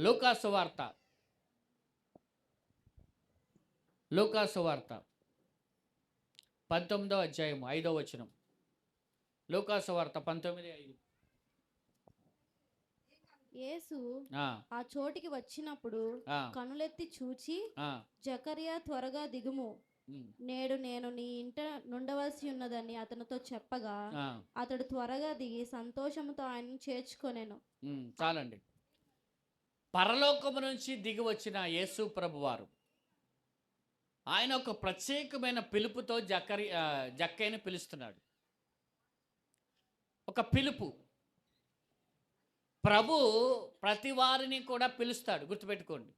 లూకాసు వార్త లూకాసు వార్త 19వ అధ్యాయం 5వ వచనం. లూకాసు వార్త 19:5. యేసు ఆ, ఆ చోటికి వచ్చినప్పుడు ఆ, కనులెత్తి చూచి, ఆ, జకరియా త్వరగా దిగుము, ఉమ్, నేడు నేను నీ ఇంట నుండవలసి ఉన్నదని అతనితో చెప్పగా, ఆ, అతడు త్వరగా దిగి సంతోషంతో ఆయనను చేర్చుకొనెను. చాలండి. పరలోకము నుంచి దిగి వచ్చిన యేసు ప్రభువారు ఆయన ఒక ప్రత్యేకమైన పిలుపుతో జక్కయ్యని పిలుస్తున్నాడు. ఒక పిలుపు. ప్రభు ప్రతి వారిని కూడా పిలుస్తాడు, గుర్తుపెట్టుకోండి.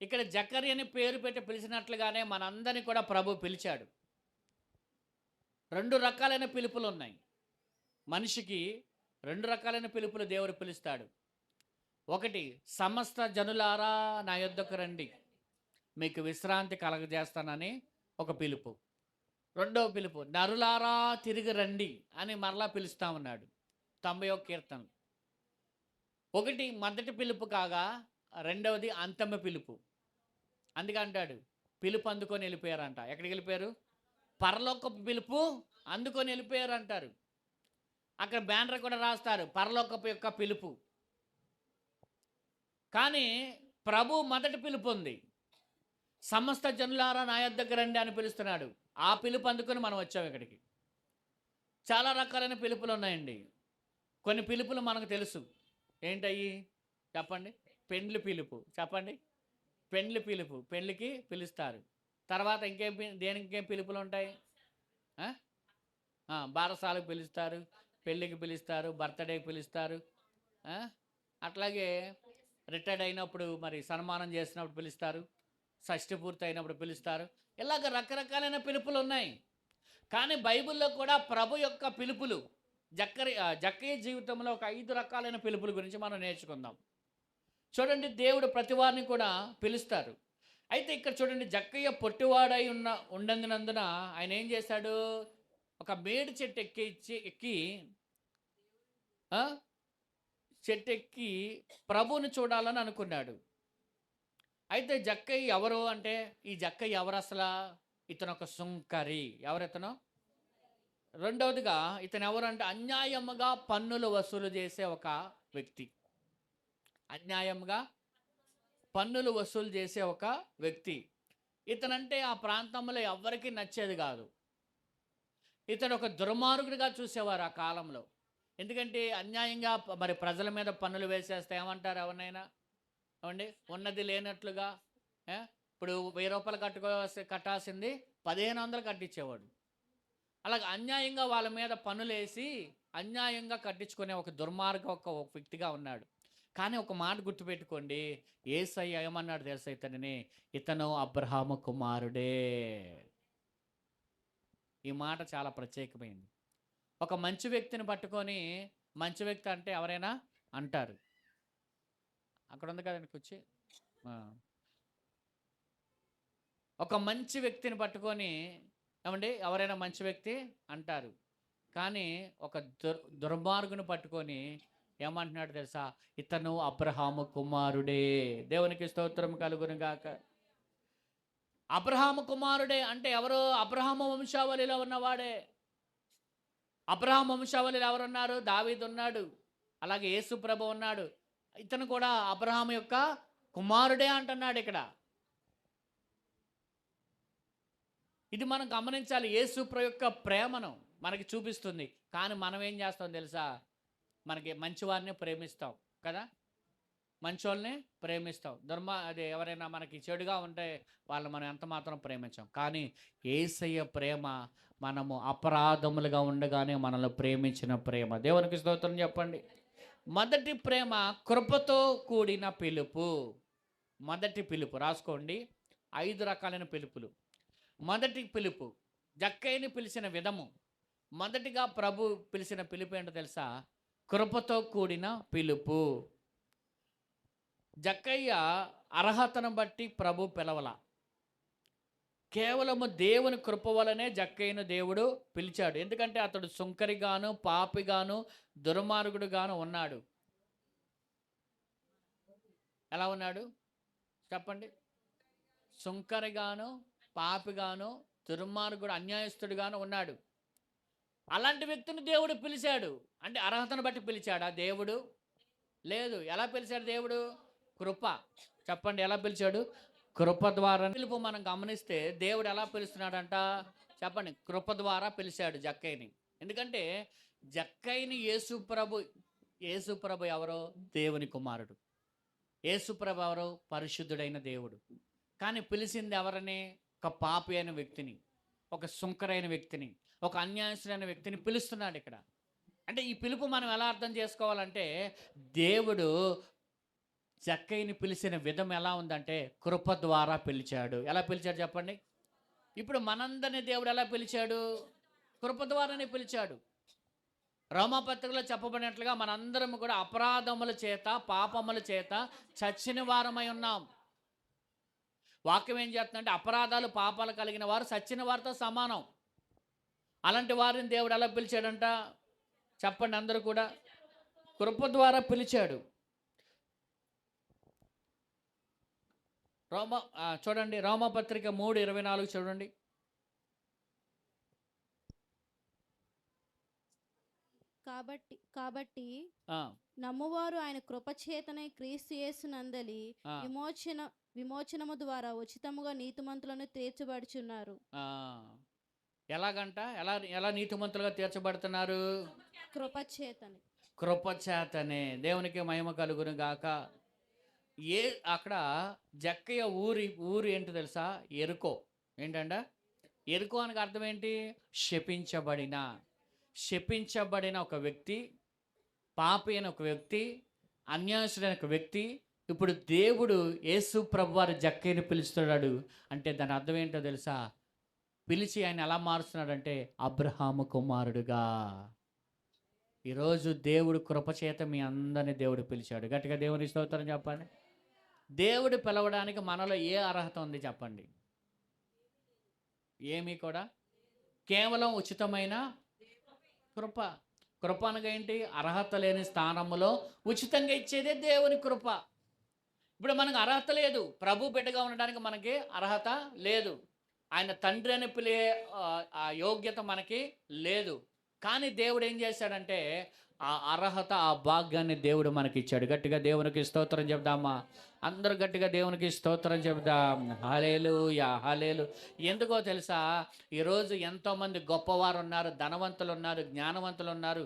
ఇక్కడ జకర్య అని పేరు పెట్టి పిలిచినట్లుగానే మనందరినీ కూడా ప్రభు పిలిచాడు. 2 రకాలైన పిలుపులు ఉన్నాయి. మనిషికి 2 రకాలైన పిలుపులు దేవుడు పిలుస్తాడు. ఒకటి, సమస్త జనులారా నా యొద్దకు రండి, మీకు విశ్రాంతి కలగజేస్తానని ఒక పిలుపు. రెండవ పిలుపు, నరులారా తిరిగి రండి అని మరలా పిలుస్తా ఉన్నాడు. 91 కీర్తన. ఒకటి మొదటి పిలుపు కాగా, రెండవది అంతమ పిలుపు. అందుకే అంటాడు, పిలుపు అందుకొని వెళ్ళిపోయారంట. ఎక్కడికి వెళ్ళిపోయారు? పరలోకపు పిలుపు అందుకొని వెళ్ళిపోయారు అంటారు. అక్కడ బ్యానర్ కూడా రాస్తారు, పరలోకపు యొక్క పిలుపు. కానీ ప్రభు మొదటి పిలుపు ఉంది, సమస్త జనులారా నా యొద్దకు రండి అని పిలుస్తున్నాడు. ఆ పిలుపు అందుకొని మనం వచ్చాం ఇక్కడికి. చాలా రకాలైన పిలుపులు ఉన్నాయండి. కొన్ని పిలుపులు మనకు తెలుసు. ఏంటయ్యి చెప్పండి? పెండ్లి పిలుపు. చెప్పండి, పెండ్లి పిలుపు. పెళ్ళికి పిలుస్తారు. తర్వాత దేనికి పిలుపులు ఉంటాయి? బారసాలకు పిలుస్తారు, పెళ్ళికి పిలుస్తారు, బర్త్డేకి పిలుస్తారు. అట్లాగే రిటైర్డ్ అయినప్పుడు మరి సన్మానం చేసినప్పుడు పిలుస్తారు, షష్ఠి పూర్తి అయినప్పుడు పిలుస్తారు. ఇలాగ రకరకాలైన పిలుపులు ఉన్నాయి. కానీ బైబిల్లో కూడా ప్రభు యొక్క పిలుపులు, జక్కయ్య జీవితంలో ఒక 5 రకాలైన పిలుపుల గురించి మనం నేర్చుకుందాం. చూడండి, దేవుడు ప్రతి వారిని కూడా పిలుస్తారు. అయితే ఇక్కడ చూడండి, జక్కయ్య పొట్టివాడై ఉన్నందున ఆయన ఏం చేశాడు? ఒక మేడి చెట్టు ఎక్కి ప్రభువుని చూడాలని అనుకున్నాడు. అయితే జక్కయ్య ఎవరు అంటే, ఈ జక్కయ్య ఎవరు అసలు? ఇతను ఒక సుంకరి. ఎవరితను? రెండవదిగా ఇతను ఎవరంటే అన్యాయముగా పన్నులు వసూలు చేసే ఒక వ్యక్తి. అన్యాయంగా పన్నులు వసూలు చేసే ఒక వ్యక్తి. ఇతనంటే ఆ ప్రాంతంలో ఎవ్వరికీ నచ్చేది కాదు. ఇతను ఒక దుర్మార్గుడిగా చూసేవారు ఆ కాలంలో. ఎందుకంటే అన్యాయంగా మరి ప్రజల మీద పన్నులు వేసేస్తే ఏమంటారు ఎవరినైనా? ఏమండి, ఉన్నది లేనట్లుగా. ఇప్పుడు 1000 రూపాయలు కట్టాల్సింది 1500 కట్టించేవాడు. అలాగే అన్యాయంగా వాళ్ళ మీద పన్నులు వేసి అన్యాయంగా కట్టించుకునే ఒక ఒక వ్యక్తిగా ఉన్నాడు. కానీ ఒక మాట గుర్తుపెట్టుకోండి, యేసయ్య ఏమన్నాడు తెలుసా ఇతనిని? ఇతను అబ్రహాము కుమారుడే. ఈ మాట చాలా ప్రత్యేకమైంది. ఒక మంచి వ్యక్తిని పట్టుకొని, మంచి వ్యక్తి అంటే ఎవరైనా అంటారు. అక్కడ ఉంది కదండి కూర్చి. ఒక మంచి వ్యక్తిని పట్టుకొని ఏమండి ఎవరైనా మంచి వ్యక్తి అంటారు. కానీ ఒక దుర్మార్గుని పట్టుకొని ఏమంటున్నాడు తెలుసా? ఇతను అబ్రహాము కుమారుడే. దేవునికి స్తోత్రం కలుగును గాక. అబ్రహాము కుమారుడే అంటే ఎవరు? అబ్రహాము వంశావళిలో ఉన్నవాడే. అబ్రహాము వంశావళిలో ఎవరున్నారు? దావీదు ఉన్నాడు, అలాగే యేసు ప్రభు ఉన్నాడు. ఇతను కూడా అబ్రహాము యొక్క కుమారుడే అంటున్నాడు ఇక్కడ. ఇది మనం గమనించాలి. యేసు ప్రభు యొక్క ప్రేమను మనకి చూపిస్తుంది. కానీ మనం ఏం చేస్తాం తెలుసా? మనకి మంచివారిని ప్రేమిస్తాం కదా, మంచోళ్ళని ప్రేమిస్తాం. అది ఎవరైనా మనకి చెడుగా ఉంటే వాళ్ళు మనం ఎంత మాత్రం ప్రేమించాం. కానీ యేసయ్య ప్రేమ మనము అపరాధములుగా ఉండగానే మనల్ని ప్రేమించిన ప్రేమ. దేవునికి స్తోత్రం చెప్పండి. మొదటి ప్రేమ కృపతో కూడిన పిలుపు. మొదటి పిలుపు రాసుకోండి. 5 రకాలైన పిలుపులు. మొదటి పిలుపు, జక్కయ్యని పిలిచిన విధము. మొదటిగా ప్రభు పిలిచిన పిలుపు ఏంటో తెలుసా? కృపతో కూడిన పిలుపు. జక్కయ్య అర్హతను బట్టి ప్రభు పిలవల. కేవలము దేవుని కృప వలనే జక్కయ్యను దేవుడు పిలిచాడు. ఎందుకంటే అతడు సుంకరిగాను, పాపిగాను, దుర్మార్గుడుగాను ఉన్నాడు. ఎలా ఉన్నాడు చెప్పండి? సుంకరిగాను, పాపిగాను, దుర్మార్గుడు, అన్యాయస్తుడిగాను ఉన్నాడు. అలాంటి వ్యక్తిని దేవుడు పిలిచాడు. అంటే అర్హతను బట్టి పిలిచాడా దేవుడు? లేదు. ఎలా పిలిచాడు దేవుడు? కృప. చెప్పండి ఎలా పిలిచాడు? కృప ద్వారా పిలుపు మనం గమనిస్తే దేవుడు ఎలా పిలుస్తున్నాడంట చెప్పండి? కృప ద్వారా పిలిచాడు జక్కయ్యని. ఎందుకంటే జక్కయ్యని యేసుప్రభు ఎవరో? దేవుని కుమారుడు. యేసుప్రభు ఎవరో? పరిశుద్ధుడైన దేవుడు. కానీ పిలిచింది ఎవరని? ఒక పాపి అయిన వ్యక్తిని, ఒక సుంకరైన వ్యక్తిని, ఒక అన్యాయస్తుడైన వ్యక్తిని పిలుస్తున్నాడు ఇక్కడ. అంటే ఈ పిలుపు మనం ఎలా అర్థం చేసుకోవాలంటే దేవుడు జక్కయ్యని పిలిచిన విధం ఎలా ఉందంటే కృప ద్వారా పిలిచాడు. ఎలా పిలిచాడు చెప్పండి? ఇప్పుడు మనందరినీ దేవుడు ఎలా పిలిచాడు? కృప ద్వారానే పిలిచాడు. రోమాపత్రికలో చెప్పబడినట్లుగా మనందరం కూడా అపరాధముల చేత, పాపముల చేత చచ్చిన వారమై ఉన్నాం. వాక్యం ఏం చేస్తుందంటే అపరాధాలు, పాపాలు కలిగిన వారు చచ్చిన వారితో సమానం. అలాంటి వారిని దేవుడు ఎలా పిలిచాడంట చెప్పండి? అందరూ కూడా కృప ద్వారా పిలిచాడు. చూడండి రోమపత్రిక 3:24 చూడండి. కాబట్టి నమ్మువారు ఆయన కృపచేతనే క్రీస్తు యేసునందలి విమోచనము ద్వారా ఉచితముగా నీతిమంతులను తీర్చబడుచున్నారు. ఎలాగంట? ఎలా నీతిమంతులుగా తీర్చబడుతున్నారు? కృపచేతనే. దేవునికి మహిమ కలుగును గాక. అక్కడ జక్కయ్య ఊరు ఏంటో తెలుసా? ఎరుకో. ఏంటంట? ఎరుకో అనగా అర్థం ఏంటి? శపించబడిన ఒక వ్యక్తి, పాపి అయిన ఒక వ్యక్తి, అన్యాయస్తుడైన ఒక వ్యక్తి. ఇప్పుడు దేవుడు యేసు ప్రభువారు జక్కయ్యని పిలుస్తున్నాడు అంటే దాని అర్థం ఏంటో తెలుసా? పిలిచి ఆయన ఎలా మారుస్తున్నాడంటే అబ్రహాము కుమారుడుగా. ఈరోజు దేవుడు కృపచేత మీ అందరినీ దేవుడు పిలిచాడు. గట్టిగా దేవుని స్తోత్రం చెప్పండి. దేవుడు పిలవడానికి మనలో ఏ అర్హత ఉంది చెప్పండి? ఏమీ కూడా. కేవలం ఉచితమైన కృప. కృప అనగా ఏంటి? అర్హత లేని స్థానంలో ఉచితంగా ఇచ్చేదే దేవుని కృప. ఇప్పుడు మనకు అర్హత లేదు, ప్రభు బిడ్డగా ఉండడానికి మనకి అర్హత లేదు, ఆయన తండ్రి అని పిలిచే ఆ యోగ్యత మనకి లేదు. కానీ దేవుడు ఏం చేశాడంటే ఆ అర్హత, ఆ భాగ్యాన్ని దేవుడు మనకి ఇచ్చాడు. గట్టిగా దేవునికి స్తోత్రం చెప్దామా? అందరూ గట్టిగా దేవునికి స్తోత్రం చెప్దాం. హల్లెలూయా, హల్లెలూయా. ఎందుకో తెలుసా? ఈరోజు ఎంతోమంది గొప్పవారు ఉన్నారు, ధనవంతులు ఉన్నారు, జ్ఞానవంతులు ఉన్నారు.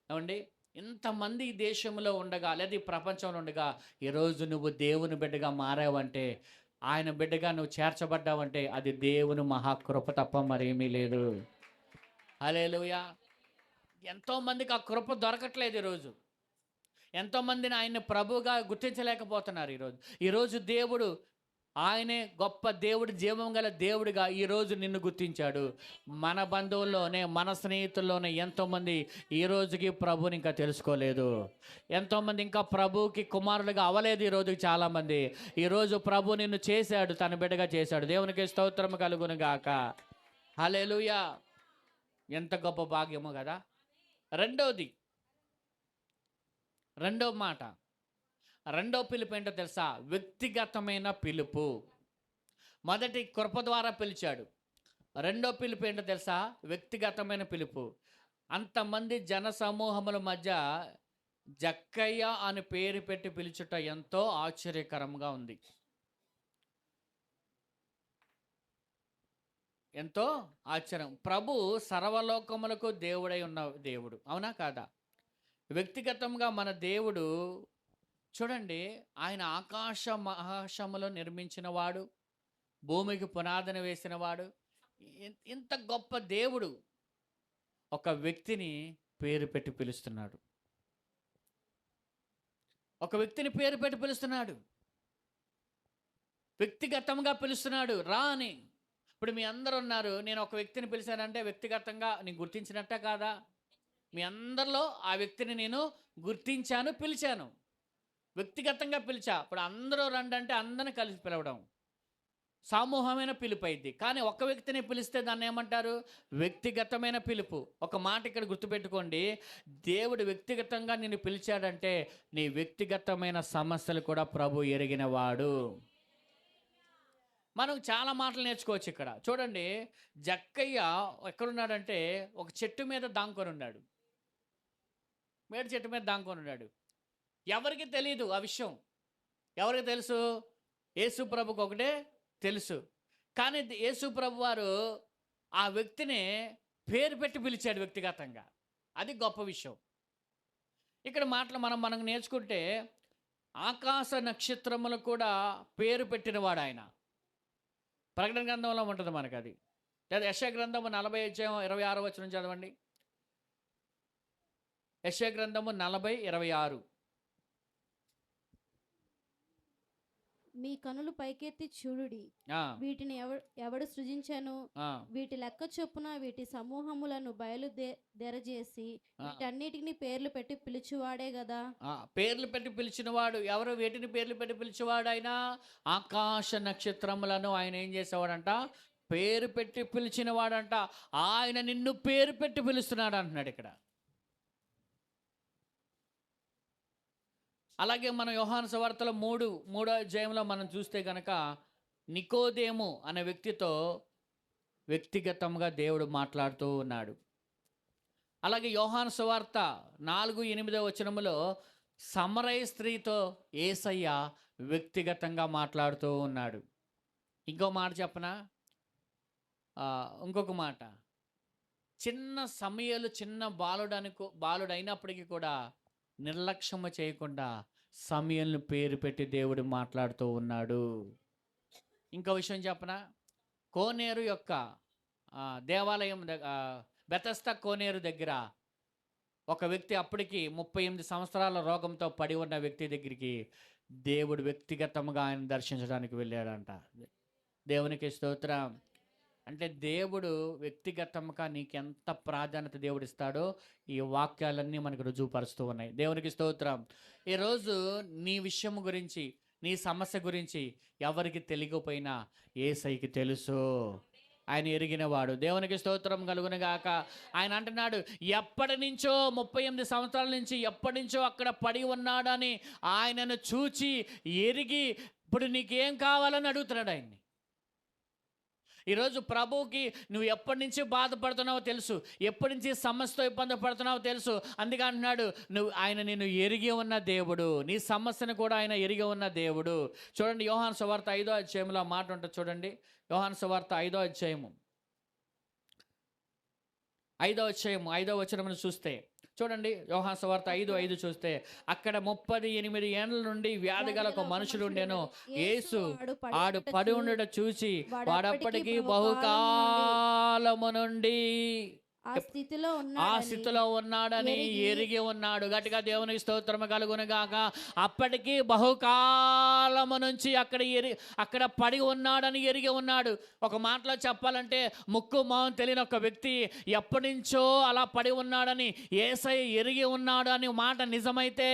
ఏమండి? ఇంతమంది ఈ దేశంలో ఉండగా లేదా ఈ ప్రపంచంలో ఉండగా ఈరోజు నువ్వు దేవుని బిడ్డగా మారావంటే, ఆయన బిడ్డగా నువ్వు చేర్చబడ్డావంటే అది దేవుని మహాకృప తప్ప మరేమీ లేదు. హల్లెలూయా. ఎంతోమందికి ఆ కృప దొరకట్లేదు ఈరోజు. ఎంతోమందిని ఆయన్ని ప్రభువుగా గుర్తించలేకపోతున్నారు ఈరోజు దేవుడు, ఆయనే గొప్ప దేవుడు, జీవం గల దేవుడిగా ఈరోజు నిన్ను గుర్తించాడు. మన బంధువుల్లోనే, మన స్నేహితుల్లోనే ఎంతోమంది ఈరోజుకి ప్రభుని ఇంకా తెలుసుకోలేదు. ఎంతోమంది ఇంకా ప్రభువుకి కుమారులుగా అవ్వలేదు ఈరోజుకి చాలామంది. ఈరోజు ప్రభు నిన్ను చేశాడు, తన బిడ్డగా చేశాడు. దేవునికి స్తోత్రం కలుగును గాక. హల్లెలూయా. ఎంత గొప్ప భాగ్యమో కదా. రెండో మాట, రెండో పిలుపు ఏంటో తెలుసా? వ్యక్తిగతమైన పిలుపు. మొదటి కృప ద్వారా పిలిచాడు. రెండో పిలుపు ఏంటో తెలుసా? వ్యక్తిగతమైన పిలుపు. అంతమంది జన సమూహముల మధ్య జక్కయ్య అని పేరు పెట్టి పిలుచుట ఎంతో ఆశ్చర్యకరంగా ఉంది. ఎంతో ఆశ్చర్యం. ప్రభు సర్వలోకములకు దేవుడై ఉన్న దేవుడు, అవునా కాదా? వ్యక్తిగతంగా మన దేవుడు చూడండి, ఆయన ఆకాశ మహాశములో నిర్మించినవాడు, భూమికి పునాదిని వేసినవాడు. ఇంత గొప్ప దేవుడు ఒక వ్యక్తిని పేరు పెట్టి పిలుస్తున్నాడు. ఒక వ్యక్తిని పేరు పెట్టి పిలుస్తున్నాడు, వ్యక్తిగతంగా పిలుస్తున్నాడు. రా అని. ఇప్పుడు మీ అందరూ ఉన్నారు, నేను ఒక వ్యక్తిని పిలిచానంటే వ్యక్తిగతంగా నేను గుర్తించినట్టే కాదా? మీ అందరిలో ఆ వ్యక్తిని నేను గుర్తించాను, పిలిచాను, వ్యక్తిగతంగా పిలిచా. ఇప్పుడు అందరూ రండి అంటే అందరిని కలిసి పిలవడం. సమూహమైన పిలుపు అయింది. కానీ ఒక్క వ్యక్తిని పిలిస్తే దాన్ని ఏమంటారు? వ్యక్తిగతమైన పిలుపు. ఒక మాట ఇక్కడ గుర్తుపెట్టుకోండి. దేవుడు వ్యక్తిగతంగా నిన్ను పిలిచాడంటే నీ వ్యక్తిగతమైన సమస్యలు కూడా ప్రభు ఎరిగినవాడు. మనం చాలా మాటలు నేర్చుకోవచ్చు ఇక్కడ. చూడండి, జక్కయ్య ఎక్కడున్నాడంటే ఒక చెట్టు మీద దాంకొని ఉన్నాడు. మేడి చెట్టు మీద దాంకొని ఉన్నాడు. ఎవరికి తెలియదు ఆ విషయం. ఎవరికి తెలుసు? యేసు ప్రభుకు ఒకటే తెలుసు. కానీ యేసు ప్రభు వారు ఆ వ్యక్తిని పేరు పెట్టి పిలిచాడు వ్యక్తిగతంగా. అది గొప్ప విషయం. ఇక్కడ మాటలు మనం నేర్చుకుంటే ఆకాశ నక్షత్రములు కూడా పేరు పెట్టినవాడు ఆయన. ప్రకటన గ్రంథంలో ఉంటుంది మనకు అది. లేదా యెషయా గ్రంథము 40:26 చదవండి. యెషయా గ్రంథము 40:26. మీ కనులు పైకెత్తి చూడుడి, వీటిని ఎవడు సృజించాను, వీటి లెక్క చొప్పున వీటి సమూహములను బయలుదేరజేసి వీటన్నిటిని పేర్లు పెట్టి పిలిచివాడే కదా. పేర్లు పెట్టి పిలిచినవాడు ఎవరు? వీటిని పేర్లు పెట్టి పిలిచేవాడు ఆయన. ఆకాశ నక్షత్రములను ఆయన ఏం చేసేవాడంట? పేరు పెట్టి పిలిచినవాడంట. ఆయన నిన్ను పేరు పెట్టి పిలుస్తున్నాడు అంటున్నాడు ఇక్కడ. అలాగే మనం యోహాను సువార్తలో 3వ అధ్యాయంలో మనం చూస్తే కనుక నికోదేము అనే వ్యక్తితో వ్యక్తిగతంగా దేవుడు మాట్లాడుతూ ఉన్నాడు. అలాగే యోహాను సువార్త 4:8 సమరయ స్త్రీతో యేసయ్య వ్యక్తిగతంగా మాట్లాడుతూ ఉన్నాడు. ఇంకో మాట చెప్పనా? ఇంకొక మాట, చిన్న సమయాలు చిన్న బాలుడైనప్పటికీ కూడా నిర్లక్ష్యము చేయకుండా సమయంను పేరు పెట్టి దేవుడు మాట్లాడుతూ ఉన్నాడు. ఇంకో విషయం చెప్పనా? కోనేరు యొక్క దేవాలయం బెతస్తా కోనేరు దగ్గర ఒక వ్యక్తి, అప్పటికి 38 సంవత్సరాల రోగంతో పడి ఉన్న వ్యక్తి దగ్గరికి దేవుడు వ్యక్తిగతంగా ఆయన దర్శించడానికి వెళ్ళాడంట. దేవునికి స్తోత్రం. అంటే దేవుడు వ్యక్తిగతంగా నీకు ఎంత ప్రాధాన్యత దేవుడు ఇస్తాడో ఈ వాక్యాలన్నీ మనకు రుజువుపరుస్తూ ఉన్నాయి. దేవునికి స్తోత్రం. ఈరోజు నీ విషయం గురించి, నీ సమస్య గురించి ఎవరికి తెలియకపోయినా యేసయ్యకి తెలుసు. ఆయన ఎరిగినవాడు. దేవునికి స్తోత్రం కలుగునుగాక. ఆయన అంటున్నాడు, ఎప్పటి నుంచో 38 సంవత్సరాల నుంచి ఎప్పటి నుంచో అక్కడ పడి ఉన్నాడని ఆయనను చూచి ఎరిగి ఇప్పుడు నీకేం కావాలని అడుగుతున్నాడు ఆయన్ని. ఈరోజు ప్రభువుకి నువ్వు ఎప్పటి నుంచి బాధపడుతున్నావో తెలుసు, ఎప్పటి నుంచి సమస్యతో ఇబ్బంది పడుతున్నావో తెలుసు. అందుకే అంటున్నాడు, ఆయన నిన్ను ఎరిగి ఉన్న దేవుడు, నీ సమస్యను కూడా ఆయన ఎరిగి ఉన్న దేవుడు. చూడండి, యోహాను సువార్త 5వ అధ్యాయంలో మాట ఉంటుంది చూడండి. యోహాను సువార్త 5వ అధ్యాయము 5వ వచనమును చూస్తే చూడండి, యోహాను సువార్త 5:5 చూస్తే అక్కడ 38 ఏండ్ల నుండి వ్యాధి గల ఒక మనుషుడు ఉండెను. యేసు ఆడు పడి ఉండట చూసి వాడప్పటికీ బహుకాలము నుండి ఆ స్థితిలో ఉన్నాడని ఎరిగి ఉన్నాడు. గట్టిగా దేవునికి స్తోత్రము కలుగునుగాక. అప్పటికి బహుకాలము నుంచి అక్కడ పడి ఉన్నాడని ఎరిగి ఉన్నాడు. ఒక మాటలో చెప్పాలంటే ముక్కు మొహం తెలియని ఒక వ్యక్తి ఎప్పటి నుంచో అలా పడి ఉన్నాడని యేసయ్య ఎరిగి ఉన్నాడు అని మాట నిజమైతే,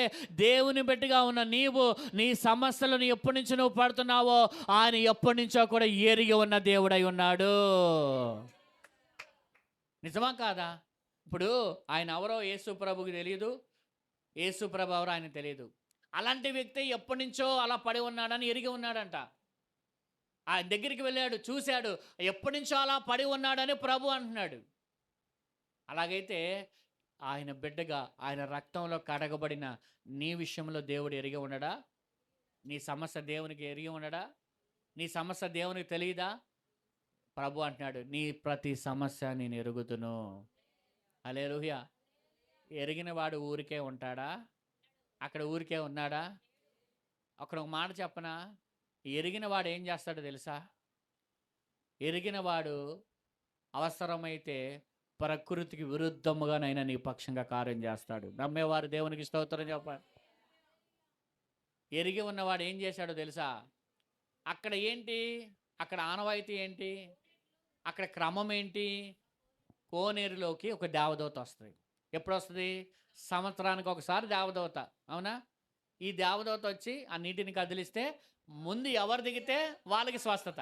దేవుని బిడ్డగా ఉన్న నీవు నీ సమస్యలను ఎప్పటి నుంచి నువ్వు పడుతున్నావో ఆయన ఎప్పటి నుంచో కూడా ఎరిగి ఉన్న దేవుడై ఉన్నాడు. నిజమా కాదా? ఇప్పుడు ఆయన ఎవరో యేసు ప్రభుకి తెలియదు, యేసు ప్రభు ఎవరో ఆయన తెలియదు. అలాంటి వ్యక్తి ఎప్పటి నుంచో అలా పడి ఉన్నాడని ఎరిగి ఉన్నాడంట. ఆయన దగ్గరికి వెళ్ళాడు, చూశాడు, ఎప్పటి నుంచో అలా పడి ఉన్నాడని ప్రభు అంటున్నాడు. అలాగైతే ఆయన బిడ్డగా, ఆయన రక్తంలో కడగబడిన నీ విషయంలో దేవుడు ఎరిగి ఉండడా? నీ సమస్య దేవునికి ఎరిగి ఉండడా? నీ సమస్య దేవునికి తెలియదా? ప్రభు అంటున్నాడు, నీ ప్రతి సమస్య నేను ఎరుగుతును. హల్లెలూయా. ఎరిగిన వాడు ఊరికే ఉంటాడా? అక్కడ ఊరికే ఉన్నాడా? అక్కడ ఒక మాట చెప్పనా? ఎరిగిన వాడు ఏం చేస్తాడో తెలుసా? ఎరిగిన వాడు అవసరమైతే ప్రకృతికి విరుద్ధముగానైనా నీ పక్షంగా కార్యం చేస్తాడు. నమ్మేవారు దేవునికి స్తోత్రం చెప్పాలి. ఎరిగి ఉన్నవాడు ఏం చేశాడో తెలుసా? అక్కడ ఏంటి? అక్కడ ఆనవాయితీ ఏంటి? అక్కడ క్రమం ఏంటి? కోనేరులోకి ఒక దేవదూత వస్తుంది. ఎప్పుడు వస్తుంది? సంవత్సరానికి ఒకసారి దేవదూత. అవునా? ఈ దేవదూత వచ్చి ఆ నీటిని కదిలిస్తే ముందు ఎవరు దిగితే వాళ్ళకి స్వస్థత.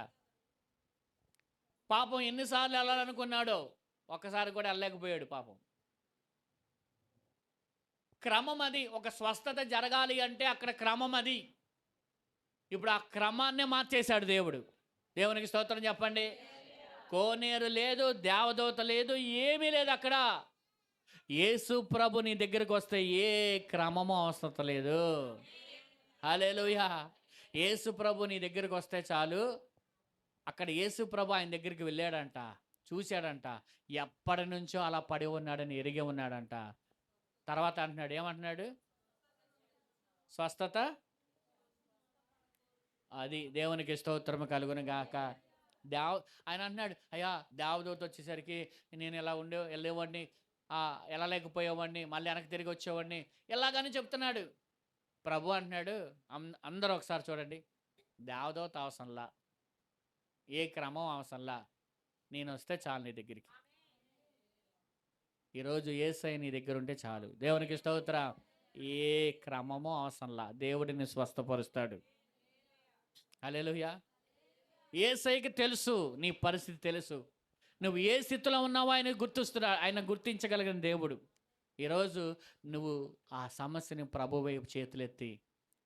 పాపం ఎన్నిసార్లు వెళ్ళాలనుకున్నాడో ఒక్కసారి కూడా వెళ్ళలేకపోయాడు పాపం. క్రమం అది. ఒక స్వస్థత జరగాలి అంటే అక్కడ క్రమం అది. ఇప్పుడు ఆ క్రమాన్నే మార్చేశాడు దేవుడు. దేవునికి స్తోత్రం చెప్పండి. కోనేరు లేదు, దేవదూత లేదు, ఏమీ లేదు అక్కడ. యేసు ప్రభు నీ దగ్గరికి వస్తే ఏ క్రమము అవసరం లేదు. హల్లెలూయా. యేసు ప్రభు నీ దగ్గరికి వస్తే చాలు. అక్కడ యేసు ప్రభు ఆయన దగ్గరికి వెళ్ళాడంట, చూశాడంట, ఎప్పటి నుంచో అలా పడి ఉన్నాడని ఎరిగి ఉన్నాడంట. తర్వాత అంటున్నాడు, ఏమంటున్నాడు? స్వస్థత. అది దేవునికి స్తోత్రం కలుగును గాక. ఆయన అంటున్నాడు, అయ్యా దేవదూత వచ్చేసరికి నేను ఇలా వెళ్ళేవాడిని, వెళ్ళలేకపోయేవాడిని, మళ్ళీ వెనక్కి తిరిగి వచ్చేవాడిని, ఇలాగని చెప్తున్నాడు. ప్రభు అంటున్నాడు, అందరూ ఒకసారి చూడండి, దేవదూత అవసరంలా, ఏ క్రమం అవసరంలా, నేను వస్తే చాలు నీ దగ్గరికి. ఈరోజు యేసయ్య నీ దగ్గర ఉంటే చాలు. దేవునికి స్తోత్రం. ఏ క్రమమో అవసరంలా, దేవుడిని స్వస్థపరుస్తాడు. హల్లెలూయా. యేసయ్యకి తెలుసు నీ పరిస్థితి, తెలుసు నువ్వు ఏ స్థితిలో ఉన్నావో ఆయన గుర్తిస్తున్నాడు. ఆయన గుర్తించగలిగిన దేవుడు. ఈరోజు నువ్వు ఆ సమస్యని ప్రభు వైపు చేతులెత్తి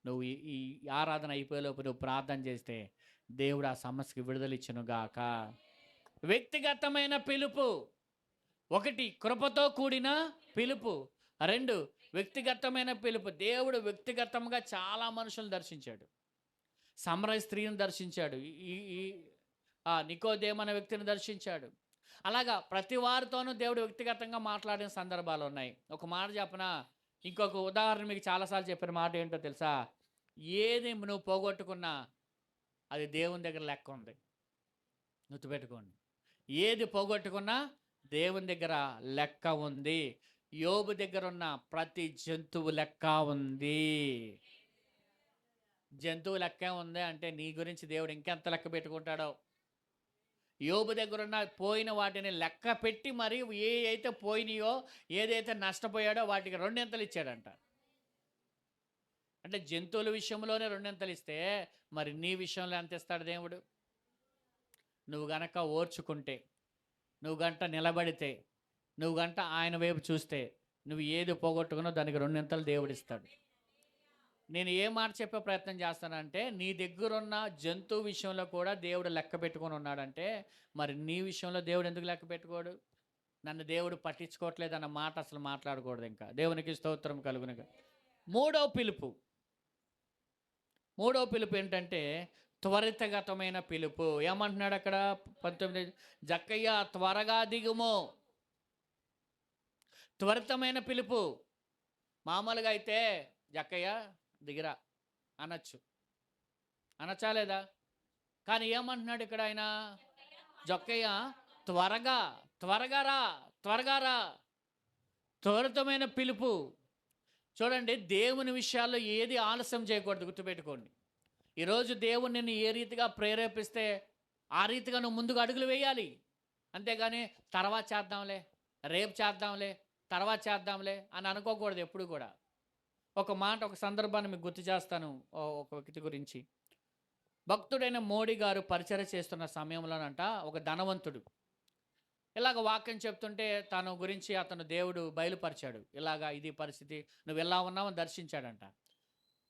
నువ్వు ఈ ఆరాధన అయిపోయేలోపు నువ్వు ప్రార్థన చేస్తే దేవుడు ఆ సమస్యకి విడుదలిచ్చును గాక. వ్యక్తిగతమైన పిలుపు. 1, కృపతో కూడిన పిలుపు. 2, వ్యక్తిగతమైన పిలుపు. దేవుడు వ్యక్తిగతంగా చాలా మనుషులు దర్శించాడు. సమరయ స్త్రీని దర్శించాడు, నికోదేము అనే వ్యక్తిని దర్శించాడు. అలాగా ప్రతి వారితోనూ దేవుడు వ్యక్తిగతంగా మాట్లాడిన సందర్భాలు ఉన్నాయి. ఒక మాట చెప్పనా, ఇంకొక ఉదాహరణ మీకు చాలాసార్లు చెప్పిన మాట ఏంటో తెలుసా? ఏది నువ్వు పోగొట్టుకున్నా అది దేవుని దగ్గర లెక్క ఉంది. గుర్తుపెట్టుకోండి, ఏది పోగొట్టుకున్నా దేవుని దగ్గర లెక్క ఉంది. యోబు దగ్గర ఉన్న ప్రతి జంతువు లెక్క ఉంది. జంతువు లెక్క ఉంది అంటే నీ గురించి దేవుడు ఇంకెంత లెక్క పెట్టుకుంటాడో. యోబు దగ్గర ఉన్న పోయిన వాటిని లెక్క పెట్టి మరి ఏ అయితే పోయినాయో, ఏదైతే నష్టపోయాడో వాటికి 2 ఇచ్చాడంట. అంటే జంతువుల విషయంలోనే 2 ఇస్తే మరి నీ విషయంలో ఎంత ఇస్తాడు దేవుడు? నువ్వు గనక ఓర్చుకుంటే, నువ్వు గంట నిలబడితే, నువ్వు గంట ఆయన వైపు చూస్తే, నువ్వు ఏది పోగొట్టుకున్నో దానికి 2 దేవుడు ఇస్తాడు. నేను ఏ మాట చెప్పే ప్రయత్నం చేస్తానంటే, నీ దగ్గరున్న జంతువు విషయంలో కూడా దేవుడు లెక్క పెట్టుకొని ఉన్నాడంటే మరి నీ విషయంలో దేవుడు ఎందుకు లెక్క పెట్టుకోడు? నన్ను దేవుడు పట్టించుకోవట్లేదు అన్న మాట అసలు మాట్లాడకూడదు. ఇంకా దేవునికి స్తోత్రం కలుగునుగా. మూడో పిలుపు ఏంటంటే త్వరితగతమైన పిలుపు. ఏమంటున్నాడు అక్కడ 19, జక్కయ్య త్వరగా దిగుము. త్వరితమైన పిలుపు. మామూలుగా అయితే జక్కయ్య దిగిరా అనొచ్చా లేదా? కానీ ఏమంటున్నాడు ఇక్కడ ఆయన? జక్కయ్య త్వరగా రా. త్వరితమైన పిలుపు. చూడండి, దేవుని విషయాల్లో ఏది ఆలస్యం చేయకూడదు. గుర్తుపెట్టుకోండి. ఈరోజు దేవుడు నిన్ను ఏ రీతిగా ప్రేరేపిస్తే ఆ రీతిగా నువ్వు ముందుకు అడుగులు వేయాలి. అంతేగాని తర్వాత చేద్దాంలే, రేపు చేద్దాంలే, తర్వాత చేద్దాంలే అని అనుకోకూడదు ఎప్పుడు కూడా. ఒక సందర్భాన్ని మీకు గుర్తు చేస్తాను. ఒక వ్యక్తి గురించి. భక్తుడైన మోడీ గారు పరిచర్య చేస్తున్న సమయంలోనంట ఒక ధనవంతుడు ఇలాగ వాక్యం చెప్తుంటే తన గురించి అతను దేవుడు బయలుపరిచాడు. ఇలాగా ఇది పరిస్థితి, నువ్వు ఎలా ఉన్నావని దర్శించాడంట.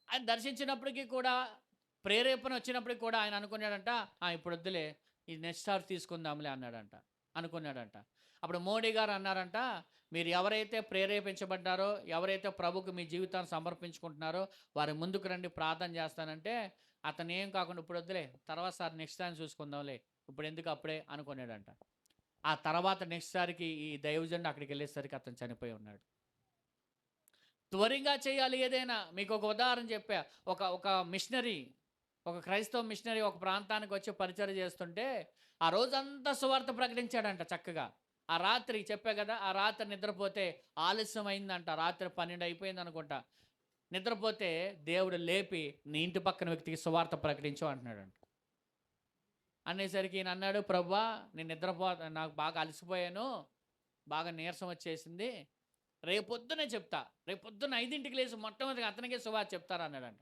ఆయన దర్శించినప్పటికీ కూడా, ప్రేరేపణ వచ్చినప్పటికీ కూడా ఆయన అనుకున్నాడంట, ఇప్పుడు వద్దులే, ఈ నెక్స్ట్ సారి తీసుకుందాంలే అనుకున్నాడంట. అప్పుడు మోడీ గారు అన్నారంట, మీరు ఎవరైతే ప్రేరేపించబడ్డారో, ఎవరైతే ప్రభుకు మీ జీవితాన్ని సమర్పించుకుంటున్నారో వారి ముందుకు రండి, ప్రార్థన చేస్తానంటే అతను ఏం కాకుండా ఇప్పుడు వద్దులే, తర్వాత సారి నెక్స్ట్ టైం చూసుకుందాంలే, ఇప్పుడు ఎందుకు అప్పుడే అనుకున్నాడంట. ఆ తర్వాత నెక్స్ట్ సారికి ఈ దైవజనుడు అక్కడికి వెళ్ళేసరికి అతను చనిపోయి ఉన్నాడు. త్వరగా చేయాలి ఏదైనా. మీకు ఒక ఉదాహరణ చెప్పా. ఒక మిషనరీ, ఒక క్రైస్తవ మిషనరీ ఒక ప్రాంతానికి వచ్చి పరిచయం చేస్తుంటే ఆ రోజంతా సువార్త ప్రకటించాడంట చక్కగా. ఆ రాత్రి చెప్పా కదా, ఆ రాత్రి నిద్రపోతే ఆలస్యం అయిందంట. రాత్రి 12 అయిపోయింది అనుకుంటా. నిద్రపోతే దేవుడు లేపి నీ ఇంటి పక్కన వ్యక్తికి సువార్త ప్రకటించు అంటున్నాడంట. అనేసరికి ఈయన అన్నాడు, ప్రభువా నేను నాకు బాగా అలసిపోయాను, బాగా నీరసం వచ్చేసింది, రేపొద్దునే చెప్తా, రేపొద్దున 5ంటికి లేచి మొట్టమొదటిగా అతనికే సువార్త చెప్తారా అన్నాడంట.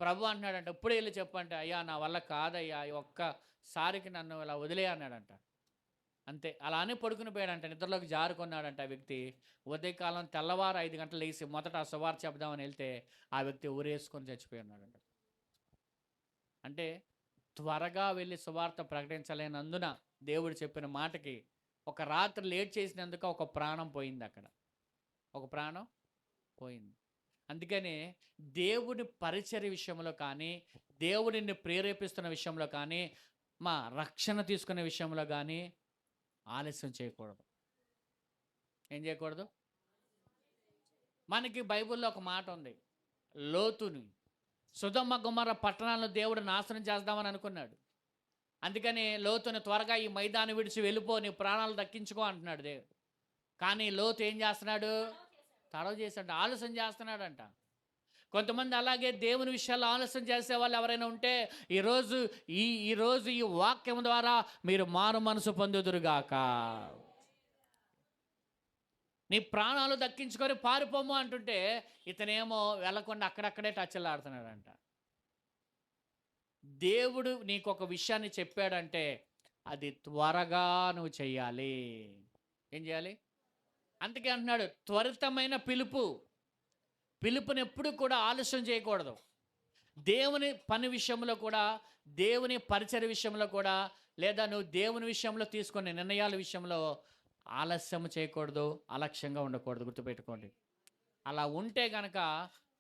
ప్రభు అంటున్నాడంట, ఇప్పుడే వెళ్ళి చెప్పంటే, అయ్యా నా వల్ల కాదయ్యా, ఒక్కసారికి నన్ను ఇలా వదిలే అన్నాడంట. అంతే. అలానే పడుకుని పోయాడంట. నిద్రలోకి జారుకున్నాడంట ఆ వ్యక్తి. ఉదయకాలం తెల్లవారు 5 గంటలు లేసి మొదట ఆ సువార్త చెప్దామని వెళ్తే ఆ వ్యక్తి ఉరేసుకొని చచ్చిపోయి ఉన్నాడంట. అంటే త్వరగా వెళ్ళి సువార్త ప్రకటించలేనందున దేవుడు చెప్పిన మాటకి ఒక రాత్రి లేట్ చేసినందుకు ఒక ప్రాణం పోయింది అక్కడ. ఒక ప్రాణం పోయింది. అందుకనే దేవుని పరిచర్య విషయంలో కానీ, దేవుడు నిన్ను ప్రేరేపిస్తున్న విషయంలో కానీ, మా రక్షణ తీసుకునే విషయంలో కానీ ఆలస్యం చేయకూడదు. ఏం చేయకూడదు? మనకి బైబిల్లో ఒక మాట ఉంది. లోతుని సొదొమ గొమొర్రా పట్టణాలను దేవుడు నాశనం చేద్దామని అనుకున్నాడు. అందుకని లోతుని త్వరగా ఈ మైదానం విడిచి వెళ్ళిపో, నీ ప్రాణాలు దక్కించుకో అంటున్నాడు దేవుడు. కానీ లోతు ఏం చేస్తున్నాడు? తడవ చేశాడు, ఆలస్యం చేస్తున్నాడంట. కొంతమంది అలాగే దేవుని విషయాల్లో ఆలస్యం చేసే వాళ్ళు ఎవరైనా ఉంటే ఈరోజు ఈరోజు ఈ వాక్యం ద్వారా మీరు మారు మనసు పొందుదురుగాక. నీ ప్రాణాలు దక్కించుకొని పారిపోము అంటుంటే ఇతనేమో వెళ్ళకుండా అక్కడక్కడే టచ్లాడుతున్నాడంట. దేవుడు నీకు ఒక విషయాన్ని చెప్పాడంటే అది త్వరగా నువ్వు చెయ్యాలి. ఏం చేయాలి? అందుకే అంటున్నాడు త్వరితమైన పిలుపుని ఎప్పుడు కూడా ఆలస్యం చేయకూడదు. దేవుని పని విషయంలో కూడా, దేవుని పరిచర్య విషయంలో కూడా, లేదా నువ్వు దేవుని విషయంలో తీసుకునే నిర్ణయాల విషయంలో ఆలస్యం చేయకూడదు, అలక్ష్యంగా ఉండకూడదు. గుర్తుపెట్టుకోండి. అలా ఉంటే గనక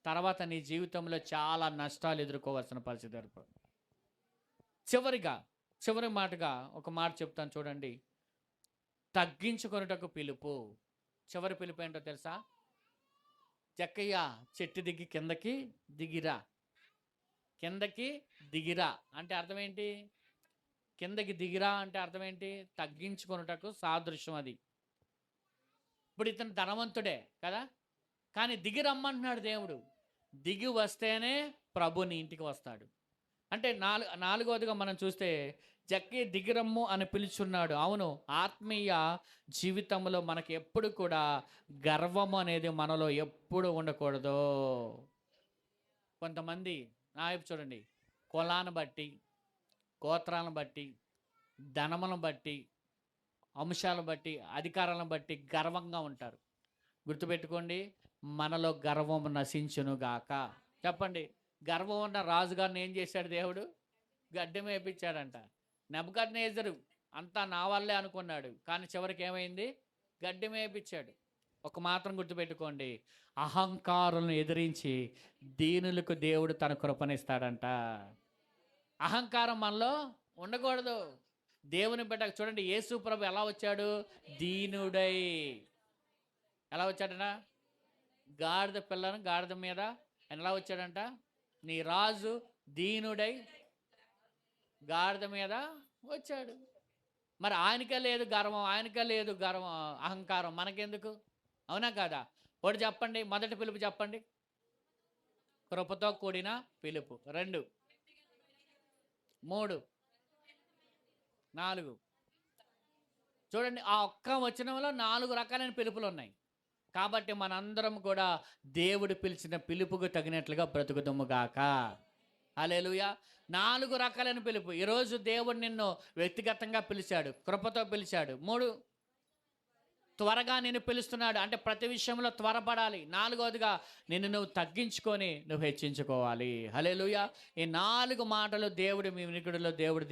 తర్వాత నీ జీవితంలో చాలా నష్టాలు ఎదుర్కోవాల్సిన పరిస్థితి ఏర్పడుతుంది. చివరి మాటగా ఒక మాట చెప్తాను చూడండి. తగ్గించుకొనుటకు పిలుపు. చివరి పిలుపు ఏంటో తెలుసా? జక్కయ్య చెట్టు దిగి కిందకి దిగిరా. కిందకి దిగిరా అంటే అర్థం ఏంటి? కిందకి దిగిరా అంటే అర్థం ఏంటి? తగ్గించుకొనుటకు సాదృశ్యం అది. ఇప్పుడు ఇతను ధనవంతుడే కదా, కానీ దిగి రమ్మంటున్నాడు దేవుడు. దిగి వస్తేనే ప్రభు నీ ఇంటికి వస్తాడు. అంటే నాలుగవదిగా మనం చూస్తే జక్కయ్య దిగిరమ్ము అని పిలుచున్నాడు. అవును, ఆత్మీయ జీవితంలో మనకి ఎప్పుడు కూడా గర్వము అనేది మనలో ఎప్పుడు ఉండకూడదు. కొంతమంది నాయపు చూడండి, కులాన్ని బట్టి, గోత్రాలను బట్టి, ధనములను బట్టి, అంశాలను బట్టి, అధికారాలను బట్టి గర్వంగా ఉంటారు. గుర్తుపెట్టుకోండి, మనలో గర్వం నశించునుగాక. చెప్పండి. గర్వం ఉన్న రాజుగారిని ఏం చేశాడు దేవుడు? గడ్డం వేయించాడంట. నెబుకద్నెజరు అంతా నా వల్లే అనుకున్నాడు, కానీ చివరికి ఏమైంది? గడ్డం వేయించాడు. ఒక మాత్రం గుర్తుపెట్టుకోండి, అహంకారులను ఎదిరించి దీనులకు దేవుడు తన కృపనిస్తాడంట. అహంకారం మనలో ఉండకూడదు. దేవుని బిడ్డ చూడండి, యేసు ప్రభు ఎలా వచ్చాడు? దీనుడై. ఎలా వచ్చాడనా? గాడిద పిల్లను గాడిద మీద ఆయన ఎలా వచ్చాడంట? నీ రాజు దీనుడై గాడిద మీద వచ్చాడు. మరి ఆయనకే లేదు గర్వం, అహంకారం, మనకెందుకు? అవునా కాదా? ఒకటి చెప్పండి, మొదటి పిలుపు చెప్పండి. కృపతో కూడిన పిలుపు. 2, 3, 4. చూడండి, ఆ ఒక్క వచనంలో 4 రకాలైన పిలుపులు ఉన్నాయి. కాబట్టి మనందరం కూడా దేవుడు పిలిచిన పిలుపుకు తగినట్లుగా బ్రతుకుదుముగాక. హల్లెలూయా. 4 రకాలైన పిలుపు. ఈరోజు దేవుడు నిన్ను వ్యక్తిగతంగా పిలిచాడు, కృపతో పిలిచాడు. 3, త్వరగా నిన్ను పిలుస్తున్నాడు, అంటే ప్రతి విషయంలో త్వరపడాలి. 4వదిగా నిన్ను నువ్వు తగ్గించుకొని నువ్వు హెచ్చించుకోవాలి. హల్లెలూయా. ఈ 4 మాటలు దేవుడు మీ వినికిడిలో దేవుడు